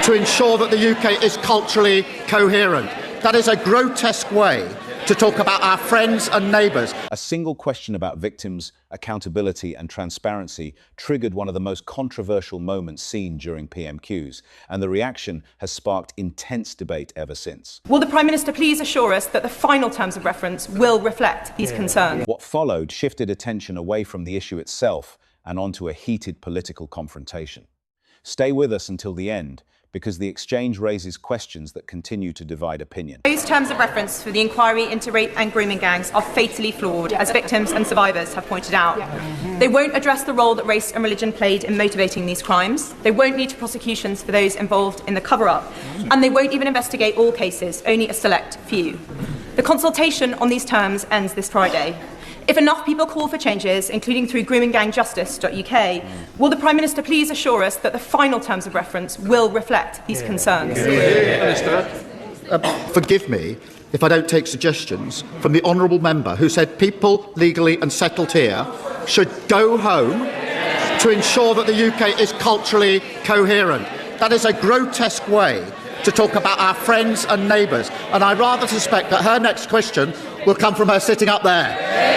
to ensure that the UK is culturally coherent. That is a grotesque way to talk about our friends and neighbours. A single question about victims, accountability and transparency triggered one of the most controversial moments seen during PMQs, and the reaction has sparked intense debate ever since. Will the Prime Minister please assure us that the final terms of reference will reflect these concerns? What followed shifted attention away from the issue itself and onto a heated political confrontation. Stay with us until the end, because the exchange raises questions that continue to divide opinion. Those terms of reference for the inquiry into rape and grooming gangs are fatally flawed, as victims and survivors have pointed out. They won't address the role that race and religion played in motivating these crimes. They won't lead to prosecutions for those involved in the cover-up. And they won't even investigate all cases, only a select few. The consultation on these terms ends this Friday. If enough people call for changes, including through groomingangjustice.uk, will the Prime Minister please assure us that the final terms of reference will reflect these concerns? Forgive me if I don't take suggestions from the honourable member who said people legally and settled here should go home to ensure that the UK is culturally coherent. That is a grotesque way to talk about our friends and neighbours, and I rather suspect that her next question will come from her sitting up there.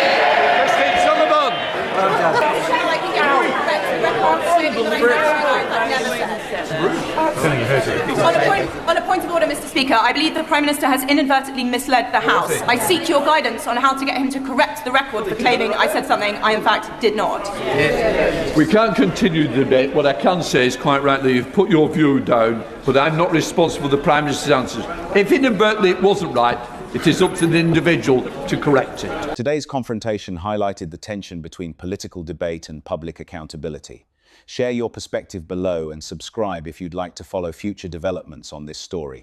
On a point of order, Mr. Speaker, I believe the Prime Minister has inadvertently misled the House. I seek your guidance on how to get him to correct the record for claiming I said something I in fact did not. We can't continue the debate. What I can say is, quite rightly, you've put your view down, but I'm not responsible for the Prime Minister's answers. If inadvertently it wasn't right, it is up to the individual to correct it. Today's confrontation highlighted the tension between political debate and public accountability. Share your perspective below and subscribe if you'd like to follow future developments on this story.